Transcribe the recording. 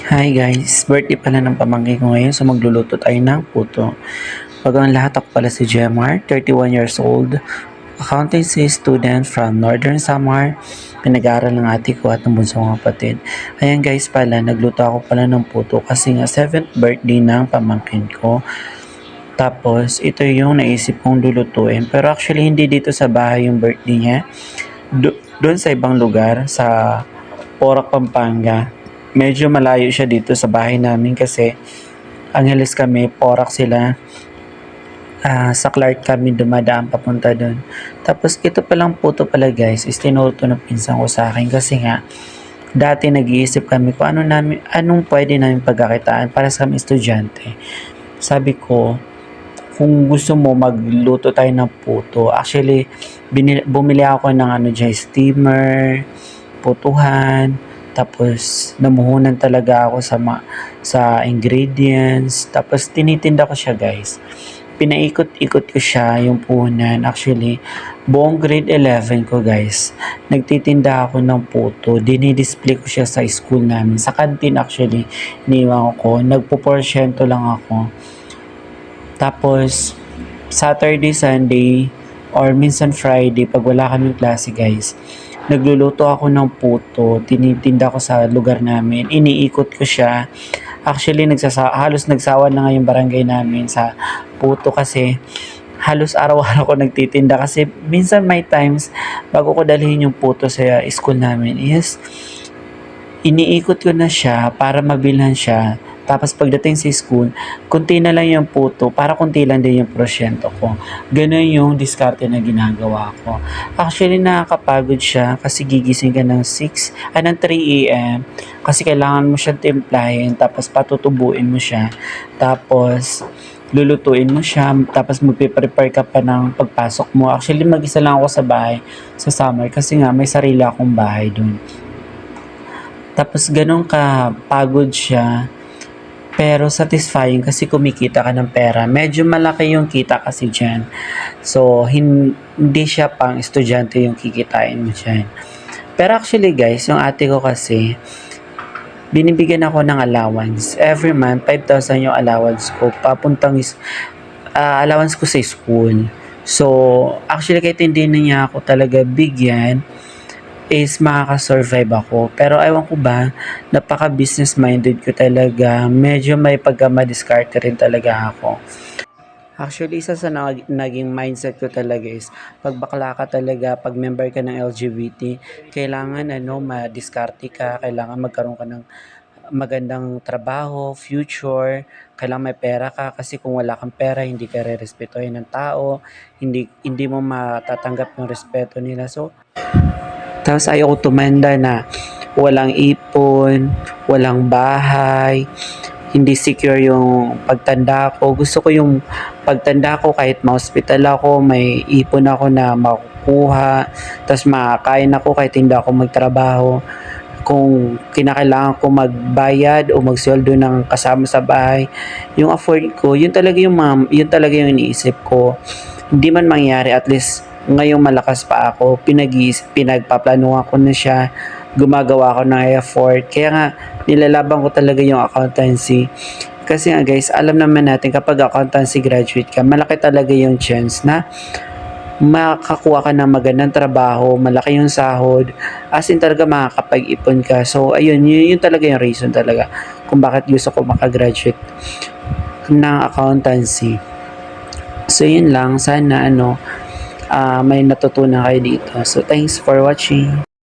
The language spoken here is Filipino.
Hi guys, birthday pala ng pamangkin ko ngayon so magluluto tayo ng puto. Bago ang lahat, ako pala si Jemar, 31 years old, accountancy student from Northern Samar, pinag-aaral ng ate ko at ng bunso kong kapatid. Ayan guys pala, nagluto ako pala ng puto kasi nga 7th birthday ng pamangkin ko. Tapos ito yung naisip kong lulutuin pero actually hindi dito sa bahay yung birthday niya. Doon sa ibang lugar, sa Porac, Pampanga. Medyo malayo siya dito sa bahay namin kasi Angeles kami, Porac sila. Sa Clark kami dumadaan papunta doon. Tapos ito palang puto pala guys, is tinuto ng pinsan ko sa akin kasi nga dati nag-iisip kami kung anong pwede namin pagkakitaan para sa kami estudyante. Sabi ko, kung gusto mo magluto tayo ng puto, actually bumili ako ng dyan, steamer, putuhan, tapos namuhunan talaga ako sa ingredients, tapos tinitinda ko siya guys. Pinaikot-ikot ko siya yung puhunan. Actually, buong grade 11 ko guys, nagtitinda ako ng puto. Dinidisplay ko siya sa school namin. Sa canteen actually, iniwan ko. Nagpo-porsyento lang ako. Tapos, Saturday, Sunday, or minsan Friday, pag wala kaming klase guys, nagluluto ako ng puto, tinitinda ko sa lugar namin, iniikot ko siya. Actually, halos nagsawa na nga yung barangay namin sa puto kasi halos araw-araw ko nagtitinda kasi minsan may times bago ko dalhin yung puto sa school namin is iniikot ko na siya para mabilhan siya. Tapos pagdating sa school, kunti na lang yung puto para kunti lang din yung prosyento ko. Ganun yung diskarte na ginagawa ko. Actually, nakakapagod siya kasi gigising ka ng 3 a.m. Kasi kailangan mo siyang timplahin, tapos patutubuin mo siya. Tapos, lulutuin mo siya, tapos magpe-prepare ka pa ng pagpasok mo. Actually, mag-isa lang ako sa bahay sa summer kasi nga may sarili akong bahay dun. Tapos ganun ka pagod siya, pero satisfying kasi kumikita ka ng pera. Medyo malaki yung kita kasi dyan. So, hindi siya pang estudyante yung kikitain mo dyan. Pero actually guys, yung ate ko kasi, binibigyan ako ng allowance. Every month, 5,000 yung allowance ko. Allowance ko sa school. So, actually kahit hindi na niya ako talaga bigyan, is makaka-survive ako. Pero ewan ko ba, napaka-business minded ko talaga. Medyo may pagka-madiskarte rin talaga ako. Actually, isa sa naging mindset ko talaga is, pag bakla ka talaga, pag member ka ng LGBT, kailangan madiskarte ka, kailangan magkaroon ka ng magandang trabaho, future, kailangan may pera ka kasi kung wala kang pera, hindi ka re-respetuhin ng tao, hindi mo matatanggap yung respeto nila. So, tapos ayoko tumanda na walang ipon, walang bahay, hindi secure yung pagtanda ko. Gusto ko yung pagtanda ko kahit ma-hospital ako, may ipon ako na makukuha, tapos makakain ako kahit hindi ako magtrabaho. Kung kinakailangan ko magbayad o magsweldo ng kasama sa bahay, yung afford ko, yun talaga yung iniisip ko. Hindi man mangyari, at least ngayong malakas pa ako, pinagpaplanuhan ko na siya, gumagawa ako ng effort. Kaya nga, nilalaban ko talaga yung accountancy. Kasi nga guys, alam naman natin kapag accountancy graduate ka, malaki talaga yung chance na makakuha ka ng magandang trabaho, malaki yung sahod, as in talaga makakapag-ipon ka. So, ayun, yun talaga yung reason talaga kung bakit gusto ko makagraduate ng accountancy. So, yun lang. Sana, may natutunan kayo dito. So, thanks for watching.